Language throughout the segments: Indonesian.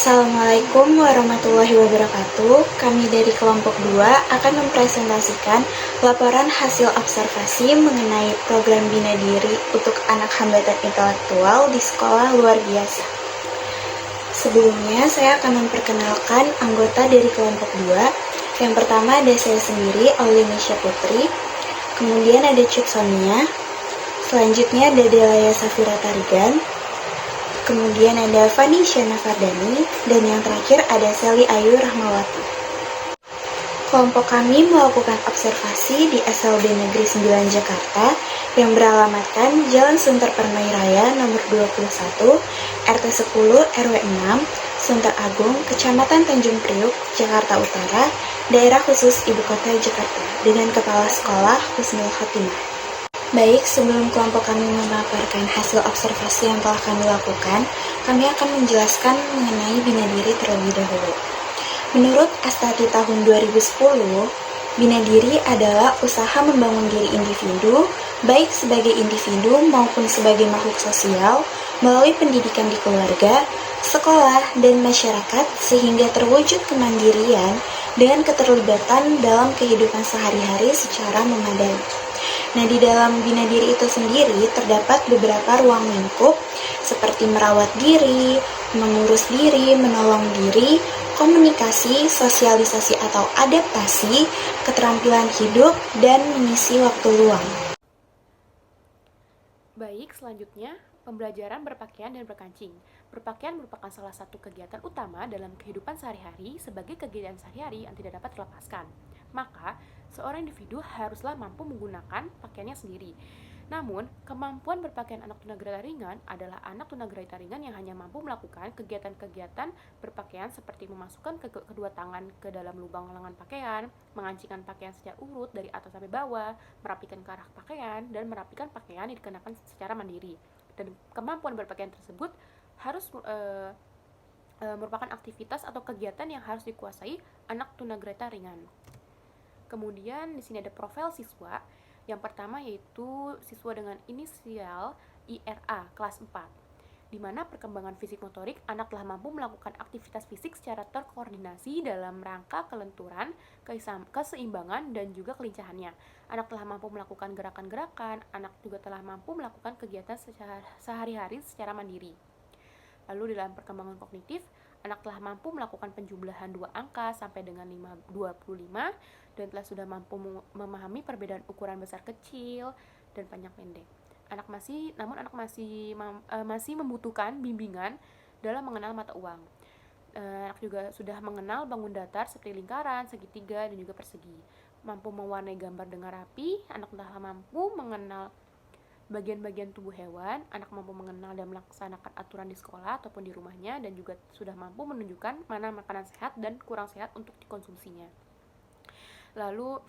Assalamualaikum warahmatullahi wabarakatuh. Kami dari kelompok 2 akan mempresentasikan laporan hasil observasi mengenai program Bina Diri untuk anak hambatan intelektual di sekolah luar biasa. Sebelumnya, saya akan memperkenalkan anggota dari kelompok 2. Yang pertama ada saya sendiri, Aulinisha Putri. Kemudian ada Cut Sonia. Selanjutnya ada Delaya Safira Tarigan. Kemudian ada Fani Syana Fardani, dan yang terakhir ada Sally Ayu Rahmawati. Kelompok kami melakukan observasi di SLB Negeri 9 Jakarta yang beralamatkan Jalan Sunter Permai Raya nomor 21, RT 10 RW 6, Sunter Agung, Kecamatan Tanjung Priuk, Jakarta Utara, daerah khusus Ibu Kota Jakarta, dengan Kepala Sekolah Husnul Khotimah. Baik, sebelum kelompok kami memaparkan hasil observasi yang telah kami lakukan, kami akan menjelaskan mengenai Bina Diri terlebih dahulu. Menurut Astati tahun 2010, Bina Diri adalah usaha membangun diri individu, baik sebagai individu maupun sebagai makhluk sosial, melalui pendidikan di keluarga, sekolah, dan masyarakat sehingga terwujud kemandirian dengan keterlibatan dalam kehidupan sehari-hari secara memadai. Nah, di dalam Bina Diri itu sendiri terdapat beberapa ruang lingkup seperti merawat diri, mengurus diri, menolong diri, komunikasi, sosialisasi atau adaptasi, keterampilan hidup, dan mengisi waktu luang. Baik, selanjutnya pembelajaran berpakaian dan berkancing. Berpakaian merupakan salah satu kegiatan utama dalam kehidupan sehari-hari sebagai kegiatan sehari-hari yang tidak dapat dilepaskan. Maka, seorang individu haruslah mampu menggunakan pakaiannya sendiri. Namun, kemampuan berpakaian anak tunagrahita ringan adalah anak tunagrahita ringan yang hanya mampu melakukan kegiatan-kegiatan berpakaian seperti memasukkan kedua tangan ke dalam lubang lengan pakaian, mengancingkan pakaian secara urut dari atas sampai bawah, merapikan kerah pakaian, dan merapikan pakaian yang dikenakan secara mandiri. Dan kemampuan berpakaian tersebut harus merupakan aktivitas atau kegiatan yang harus dikuasai anak tunagrahita ringan. Kemudian di sini ada profil siswa. Yang pertama yaitu siswa dengan inisial IRA kelas 4, di mana perkembangan fisik motorik anak telah mampu melakukan aktivitas fisik secara terkoordinasi dalam rangka kelenturan, keseimbangan, dan juga kelincahannya. Anak telah mampu melakukan gerakan-gerakan, anak juga telah mampu melakukan kegiatan sehari-hari secara mandiri. Lalu dalam perkembangan kognitif, anak telah mampu melakukan penjumlahan dua angka sampai dengan 25 dan telah sudah mampu memahami perbedaan ukuran besar kecil dan panjang pendek. Anak masih membutuhkan bimbingan dalam mengenal mata uang. Anak juga sudah mengenal bangun datar seperti lingkaran, segitiga, dan juga persegi. Mampu mewarnai gambar dengan rapi, anak telah mampu mengenal bagian-bagian tubuh hewan, anak mampu mengenal dan melaksanakan aturan di sekolah ataupun di rumahnya, dan juga sudah mampu menunjukkan mana makanan sehat dan kurang sehat untuk dikonsumsinya. Lalu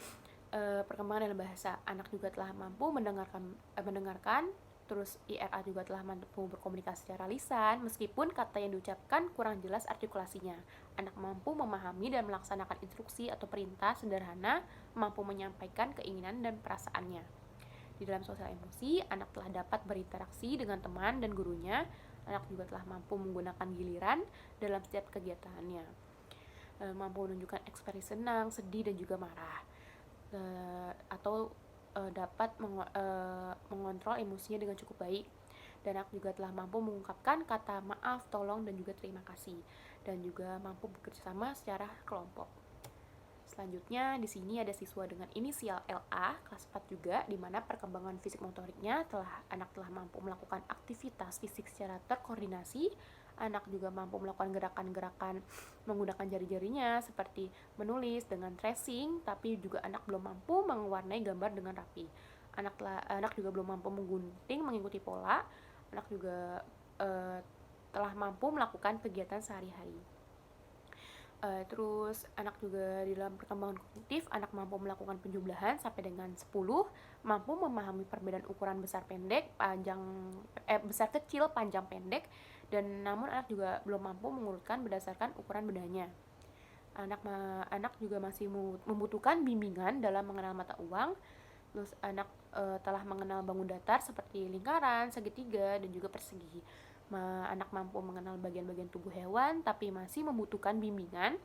perkembangan dalam bahasa, anak juga telah mampu mendengarkan, terus IRA juga telah mampu berkomunikasi secara lisan, meskipun kata yang diucapkan kurang jelas artikulasinya. Anak mampu memahami dan melaksanakan instruksi atau perintah sederhana, mampu menyampaikan keinginan dan perasaannya. Di dalam sosial emosi, anak telah dapat berinteraksi dengan teman dan gurunya. Anak juga telah mampu menggunakan giliran dalam setiap kegiatannya. Mampu menunjukkan ekspresi senang, sedih, dan juga marah. Atau dapat mengontrol emosinya dengan cukup baik. Dan anak juga telah mampu mengungkapkan kata maaf, tolong, dan juga terima kasih. Dan juga mampu bekerja sama secara kelompok. Selanjutnya di sini ada siswa dengan inisial LA kelas 4 juga, di mana perkembangan fisik motoriknya anak telah mampu melakukan aktivitas fisik secara terkoordinasi. Anak juga mampu melakukan gerakan-gerakan menggunakan jari-jarinya seperti menulis dengan tracing, tapi juga anak belum mampu mewarnai gambar dengan rapi. Anak juga belum mampu menggunting mengikuti pola. Anak juga telah mampu melakukan kegiatan sehari-hari. Terus anak juga di dalam perkembangan kognitif, anak mampu melakukan penjumlahan sampai dengan 10, mampu memahami perbedaan ukuran besar kecil, panjang pendek, dan namun anak juga belum mampu mengurutkan berdasarkan ukuran bedanya. Anak juga masih membutuhkan bimbingan dalam mengenal mata uang. Terus anak telah mengenal bangun datar seperti lingkaran, segitiga, dan juga persegi. Anak mampu mengenal bagian-bagian tubuh hewan, tapi masih membutuhkan bimbingan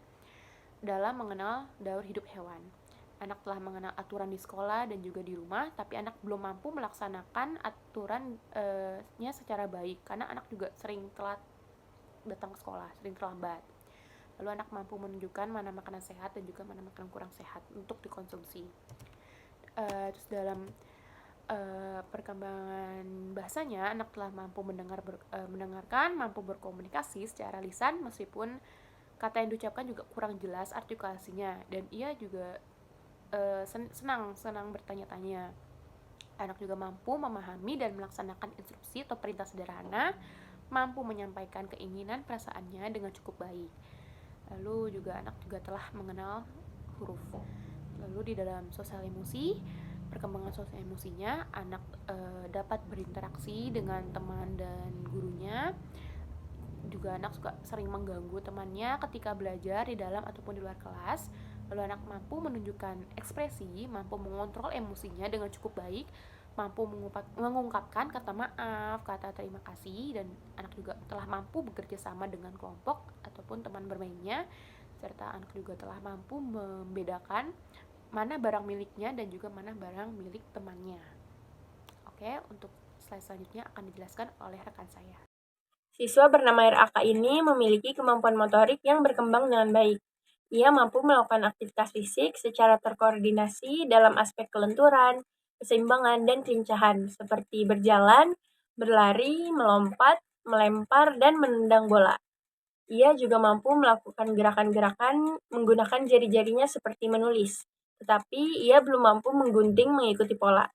dalam mengenal daur hidup hewan. Anak telah mengenal aturan di sekolah dan juga di rumah, tapi anak belum mampu melaksanakan aturannya secara baik, karena anak juga sering telat datang ke sekolah, sering terlambat. Lalu anak mampu menunjukkan mana makanan sehat dan juga mana makanan kurang sehat untuk dikonsumsi. Terus dalam perkembangan bahasanya, anak telah mampu mendengarkan, mampu berkomunikasi secara lisan meskipun kata yang diucapkan juga kurang jelas artikulasinya, dan ia juga senang bertanya-tanya. Anak juga mampu memahami dan melaksanakan instruksi atau perintah sederhana, mampu menyampaikan keinginan perasaannya dengan cukup baik. Lalu juga anak juga telah mengenal huruf. Lalu di dalam sosial emosi, perkembangan sosial emosinya, anak dapat berinteraksi dengan teman dan gurunya. Juga anak suka sering mengganggu temannya ketika belajar di dalam ataupun di luar kelas. Lalu anak mampu menunjukkan ekspresi, mampu mengontrol emosinya dengan cukup baik, mampu mengungkapkan kata maaf, kata terima kasih, dan anak juga telah mampu bekerja sama dengan kelompok ataupun teman bermainnya, serta anak juga telah mampu membedakan mana barang miliknya dan juga mana barang milik temannya. Oke, untuk slide selanjutnya akan dijelaskan oleh rekan saya. Siswa bernama RAK ini memiliki kemampuan motorik yang berkembang dengan baik. Ia mampu melakukan aktivitas fisik secara terkoordinasi dalam aspek kelenturan, keseimbangan, dan kelincahan, seperti berjalan, berlari, melompat, melempar, dan menendang bola. Ia juga mampu melakukan gerakan-gerakan menggunakan jari-jarinya seperti menulis, tetapi ia belum mampu menggunting mengikuti pola.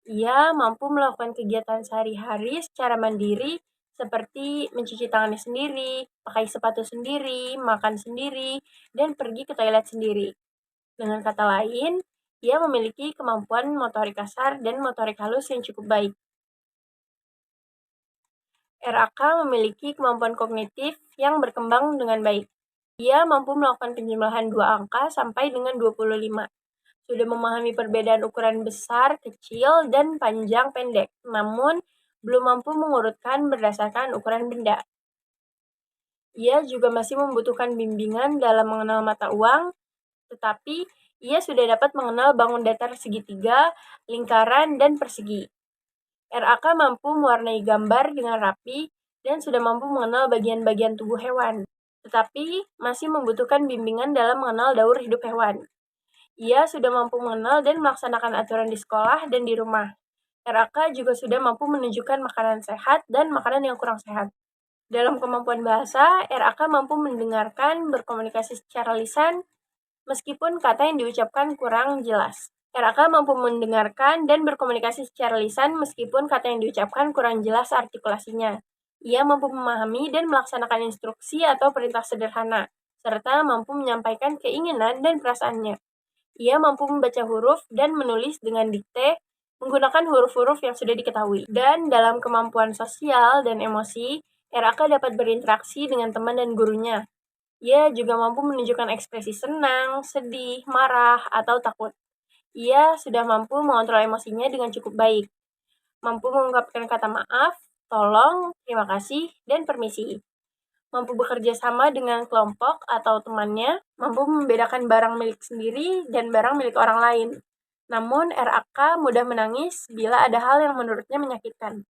Ia mampu melakukan kegiatan sehari-hari secara mandiri, seperti mencuci tangannya sendiri, pakai sepatu sendiri, makan sendiri, dan pergi ke toilet sendiri. Dengan kata lain, ia memiliki kemampuan motorik kasar dan motorik halus yang cukup baik. RAK memiliki kemampuan kognitif yang berkembang dengan baik. Ia mampu melakukan penjumlahan 2 angka sampai dengan 25. Sudah memahami perbedaan ukuran besar, kecil, dan panjang pendek, namun belum mampu mengurutkan berdasarkan ukuran benda. Ia juga masih membutuhkan bimbingan dalam mengenal mata uang, tetapi ia sudah dapat mengenal bangun datar segitiga, lingkaran, dan persegi. RAK mampu mewarnai gambar dengan rapi dan sudah mampu mengenal bagian-bagian tubuh hewan, tetapi masih membutuhkan bimbingan dalam mengenal daur hidup hewan. Ia sudah mampu mengenal dan melaksanakan aturan di sekolah dan di rumah. RAK juga sudah mampu menunjukkan makanan sehat dan makanan yang kurang sehat. Dalam kemampuan bahasa, RAK mampu mendengarkan, berkomunikasi secara lisan, meskipun kata yang diucapkan kurang jelas. RAK mampu mendengarkan dan berkomunikasi secara lisan meskipun kata yang diucapkan kurang jelas artikulasinya. Ia mampu memahami dan melaksanakan instruksi atau perintah sederhana, serta mampu menyampaikan keinginan dan perasaannya. Ia mampu membaca huruf dan menulis dengan dikte menggunakan huruf-huruf yang sudah diketahui. Dan dalam kemampuan sosial dan emosi, RAK dapat berinteraksi dengan teman dan gurunya. Ia juga mampu menunjukkan ekspresi senang, sedih, marah, atau takut. Ia sudah mampu mengontrol emosinya dengan cukup baik. Mampu mengungkapkan kata maaf, tolong, terima kasih, dan permisi. Mampu bekerja sama dengan kelompok atau temannya, mampu membedakan barang milik sendiri dan barang milik orang lain. Namun, RAK mudah menangis bila ada hal yang menurutnya menyakitkan.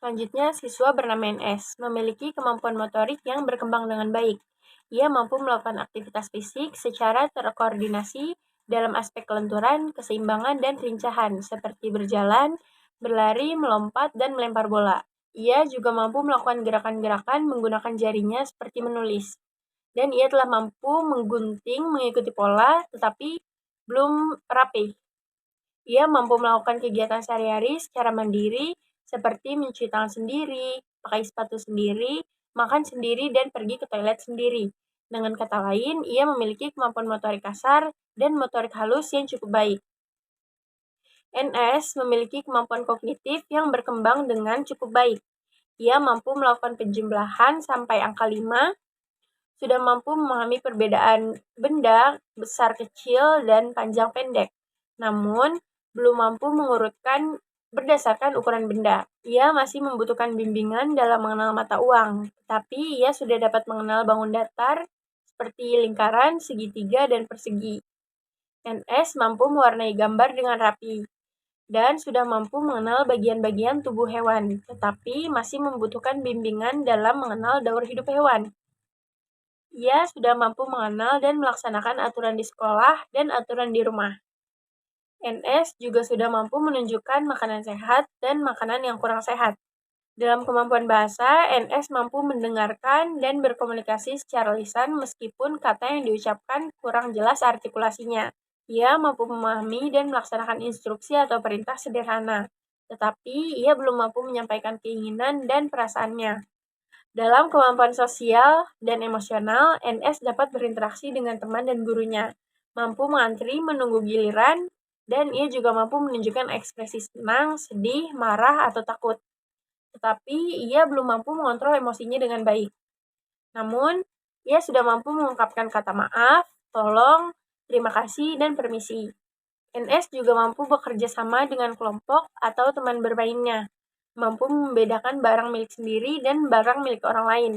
Selanjutnya, siswa bernama NS memiliki kemampuan motorik yang berkembang dengan baik. Ia mampu melakukan aktivitas fisik secara terkoordinasi dalam aspek kelenturan, keseimbangan, dan kelincahan, seperti berjalan, berlari, melompat, dan melempar bola. Ia juga mampu melakukan gerakan-gerakan menggunakan jarinya seperti menulis. Dan ia telah mampu menggunting mengikuti pola, tetapi belum rapi. Ia mampu melakukan kegiatan sehari-hari secara mandiri, seperti mencuci tangan sendiri, pakai sepatu sendiri, makan sendiri, dan pergi ke toilet sendiri. Dengan kata lain, ia memiliki kemampuan motorik kasar dan motorik halus yang cukup baik. NS memiliki kemampuan kognitif yang berkembang dengan cukup baik. Ia mampu melakukan penjumlahan sampai angka 5, sudah mampu memahami perbedaan benda besar kecil dan panjang pendek, namun belum mampu mengurutkan berdasarkan ukuran benda. Ia masih membutuhkan bimbingan dalam mengenal mata uang, tapi ia sudah dapat mengenal bangun datar seperti lingkaran, segitiga, dan persegi. NS mampu mewarnai gambar dengan rapi dan sudah mampu mengenal bagian-bagian tubuh hewan, tetapi masih membutuhkan bimbingan dalam mengenal daur hidup hewan. Ia sudah mampu mengenal dan melaksanakan aturan di sekolah dan aturan di rumah. NS juga sudah mampu menunjukkan makanan sehat dan makanan yang kurang sehat. Dalam kemampuan bahasa, NS mampu mendengarkan dan berkomunikasi secara lisan meskipun kata yang diucapkan kurang jelas artikulasinya. Ia mampu memahami dan melaksanakan instruksi atau perintah sederhana, tetapi ia belum mampu menyampaikan keinginan dan perasaannya. Dalam kemampuan sosial dan emosional, NS dapat berinteraksi dengan teman dan gurunya, mampu mengantri menunggu giliran, dan ia juga mampu menunjukkan ekspresi senang, sedih, marah, atau takut. Tetapi ia belum mampu mengontrol emosinya dengan baik. Namun, ia sudah mampu mengungkapkan kata maaf, tolong, terima kasih, dan permisi. NS juga mampu bekerja sama dengan kelompok atau teman bermainnya, mampu membedakan barang milik sendiri dan barang milik orang lain.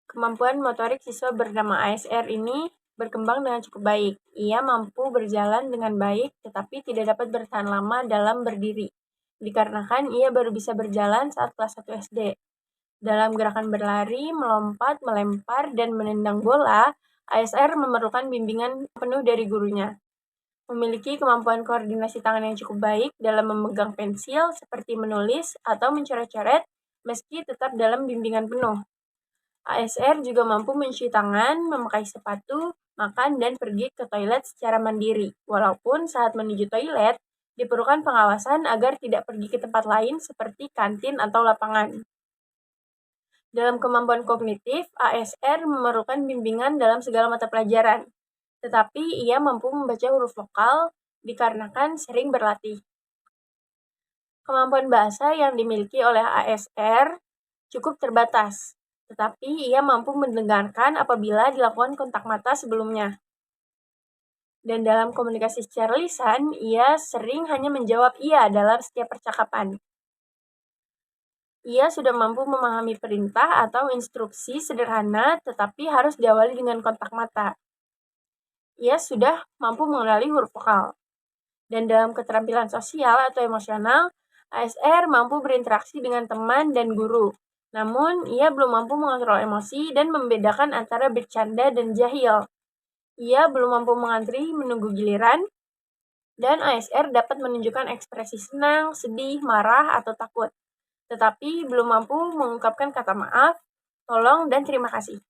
Kemampuan motorik siswa bernama ASR ini berkembang dengan cukup baik. Ia mampu berjalan dengan baik, tetapi tidak dapat bertahan lama dalam berdiri, dikarenakan ia baru bisa berjalan saat kelas 1 SD. Dalam gerakan berlari, melompat, melempar, dan menendang bola, ASR memerlukan bimbingan penuh dari gurunya. Memiliki kemampuan koordinasi tangan yang cukup baik dalam memegang pensil, seperti menulis atau mencoret-coret, meski tetap dalam bimbingan penuh. ASR juga mampu mencuci tangan, memakai sepatu, makan, dan pergi ke toilet secara mandiri. Walaupun saat menuju toilet, diperlukan pengawasan agar tidak pergi ke tempat lain seperti kantin atau lapangan. Dalam kemampuan kognitif, ASR memerlukan bimbingan dalam segala mata pelajaran, tetapi ia mampu membaca huruf vokal dikarenakan sering berlatih. Kemampuan bahasa yang dimiliki oleh ASR cukup terbatas, tetapi ia mampu mendengarkan apabila dilakukan kontak mata sebelumnya. Dan dalam komunikasi secara lisan, ia sering hanya menjawab iya dalam setiap percakapan. Ia sudah mampu memahami perintah atau instruksi sederhana, tetapi harus diawali dengan kontak mata. Ia sudah mampu mengenali huruf vokal. Dan dalam keterampilan sosial atau emosional, ASR mampu berinteraksi dengan teman dan guru. Namun, ia belum mampu mengontrol emosi dan membedakan antara bercanda dan jahil. Ia belum mampu mengantri menunggu giliran, dan ASR dapat menunjukkan ekspresi senang, sedih, marah, atau takut, tetapi belum mampu mengungkapkan kata maaf, tolong, dan terima kasih.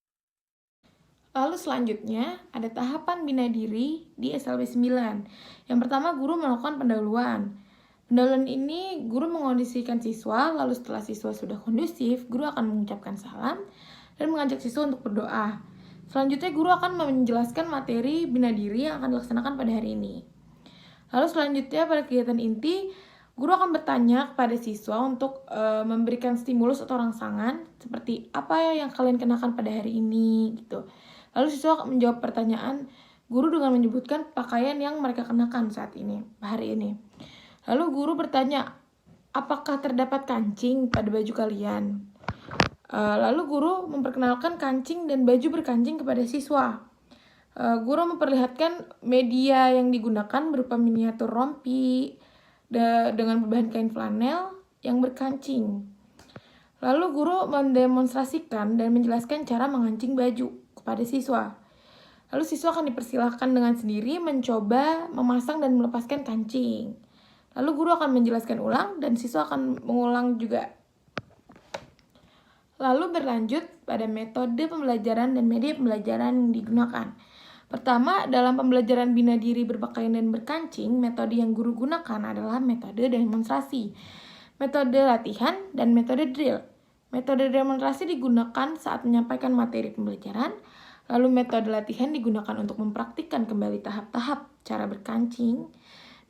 Lalu selanjutnya ada tahapan bina diri di SLB 9. Yang pertama, guru melakukan pendahuluan. Pendahuluan ini guru mengondisikan siswa, lalu setelah siswa sudah kondusif, guru akan mengucapkan salam dan mengajak siswa untuk berdoa. Selanjutnya guru akan menjelaskan materi bina diri yang akan dilaksanakan pada hari ini. Lalu selanjutnya pada kegiatan inti, guru akan bertanya kepada siswa untuk memberikan stimulus atau rangsangan seperti apa yang kalian kenakan pada hari ini gitu. Lalu siswa akan menjawab pertanyaan guru dengan menyebutkan pakaian yang mereka kenakan saat ini, hari ini. Lalu guru bertanya, apakah terdapat kancing pada baju kalian? Lalu guru memperkenalkan kancing dan baju berkancing kepada siswa. Guru memperlihatkan media yang digunakan berupa miniatur rompi dengan berbahan kain flanel yang berkancing. Lalu guru mendemonstrasikan dan menjelaskan cara mengancing baju kepada siswa. Lalu siswa akan dipersilahkan dengan sendiri mencoba memasang dan melepaskan kancing. Lalu guru akan menjelaskan ulang dan siswa akan mengulang juga. Lalu berlanjut pada metode pembelajaran dan media pembelajaran yang digunakan. Pertama, dalam pembelajaran bina diri berpakaian dan berkancing, metode yang guru gunakan adalah metode demonstrasi, metode latihan, dan metode drill. Metode demonstrasi digunakan saat menyampaikan materi pembelajaran, lalu metode latihan digunakan untuk mempraktikkan kembali tahap-tahap cara berkancing,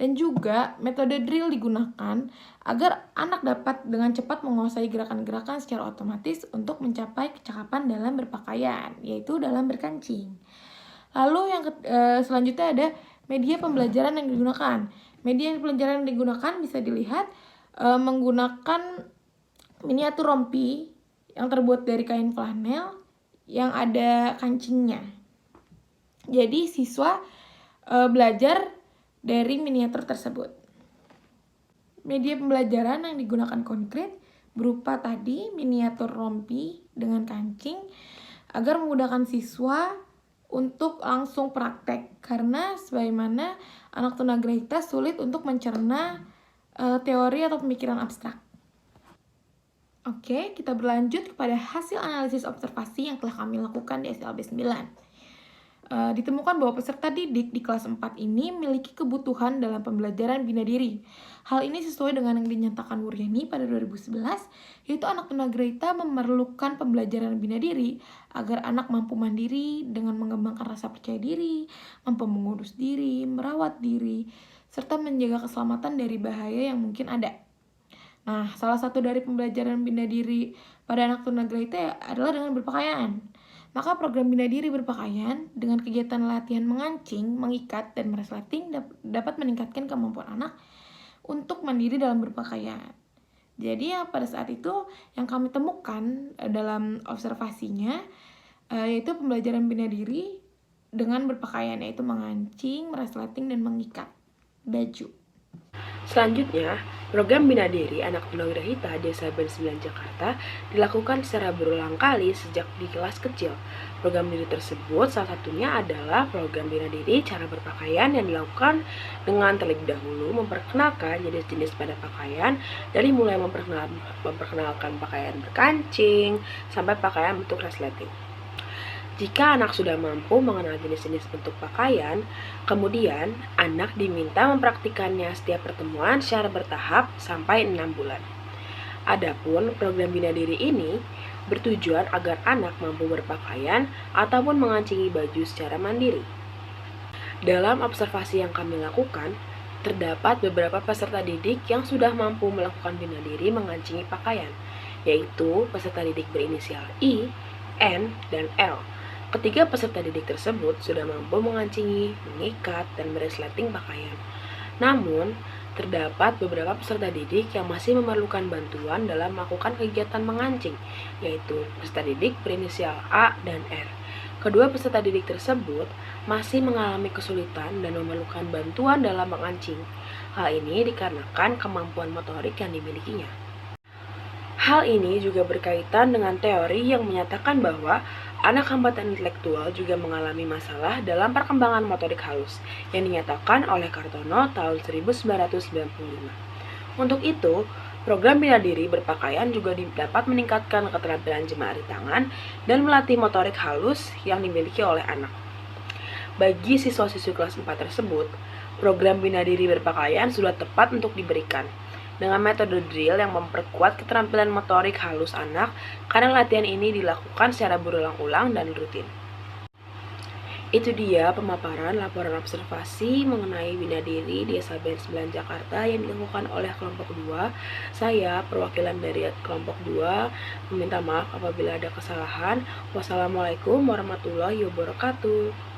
dan juga metode drill digunakan agar anak dapat dengan cepat menguasai gerakan-gerakan secara otomatis untuk mencapai kecakapan dalam berpakaian, yaitu dalam berkancing. Lalu yang selanjutnya ada media pembelajaran yang digunakan. Media pembelajaran yang digunakan bisa dilihat menggunakan miniatur rompi yang terbuat dari kain flanel yang ada kancingnya. Jadi siswa belajar dari miniatur tersebut. Media pembelajaran yang digunakan konkret berupa tadi miniatur rompi dengan kancing agar memudahkan siswa untuk langsung praktek, karena sebagaimana anak tunagrahita sulit untuk mencerna teori atau pemikiran abstrak. Oke, kita berlanjut kepada hasil analisis observasi yang telah kami lakukan di SLB 9. Ditemukan bahwa peserta didik di kelas 4 ini memiliki kebutuhan dalam pembelajaran bina diri. Hal ini sesuai dengan yang dinyatakan Wuryani pada 2011, yaitu anak tunagrahita memerlukan pembelajaran bina diri agar anak mampu mandiri dengan mengembangkan rasa percaya diri, mampu mengurus diri, merawat diri, serta menjaga keselamatan dari bahaya yang mungkin ada. Nah, salah satu dari pembelajaran bina diri pada anak tunagrahita adalah dengan berpakaian. Maka program bina diri berpakaian dengan kegiatan latihan mengancing, mengikat, dan meresleting dapat meningkatkan kemampuan anak untuk mandiri dalam berpakaian. Jadi pada saat itu yang kami temukan dalam observasinya yaitu pembelajaran bina diri dengan berpakaian, yaitu mengancing, meresleting, dan mengikat baju. Selanjutnya, program bina diri anak tunagrahita di SLB 9 Jakarta dilakukan secara berulang kali sejak di kelas kecil. Program diri tersebut salah satunya adalah program bina diri cara berpakaian yang dilakukan dengan terlebih dahulu memperkenalkan jenis-jenis pada pakaian, dari mulai memperkenalkan pakaian berkancing sampai pakaian bentuk resleting. Jika anak sudah mampu mengenal jenis-jenis bentuk pakaian, kemudian anak diminta mempraktikannya setiap pertemuan secara bertahap sampai 6 bulan. Adapun program bina diri ini bertujuan agar anak mampu berpakaian ataupun mengancingi baju secara mandiri. Dalam observasi yang kami lakukan, terdapat beberapa peserta didik yang sudah mampu melakukan bina diri mengancingi pakaian, yaitu peserta didik berinisial I, N, dan L. Ketiga peserta didik tersebut sudah mampu mengancingi, mengikat, dan meresleting pakaian. Namun, terdapat beberapa peserta didik yang masih memerlukan bantuan dalam melakukan kegiatan mengancing, yaitu peserta didik berinisial A dan R. Kedua peserta didik tersebut masih mengalami kesulitan dan memerlukan bantuan dalam mengancing. Hal ini dikarenakan kemampuan motorik yang dimilikinya. Hal ini juga berkaitan dengan teori yang menyatakan bahwa anak hambatan intelektual juga mengalami masalah dalam perkembangan motorik halus yang dinyatakan oleh Kartono tahun 1995. Untuk itu, program bina diri berpakaian juga dapat meningkatkan keterampilan jemari tangan dan melatih motorik halus yang dimiliki oleh anak. Bagi siswa-siswi kelas 4 tersebut, program bina diri berpakaian sudah tepat untuk diberikan dengan metode drill yang memperkuat keterampilan motorik halus anak, karena latihan ini dilakukan secara berulang-ulang dan rutin. Itu dia pemaparan laporan observasi mengenai bina diri di SLB 9 Jakarta yang dilakukan oleh kelompok 2. Saya, perwakilan dari kelompok 2, meminta maaf apabila ada kesalahan. Wassalamualaikum warahmatullahi wabarakatuh.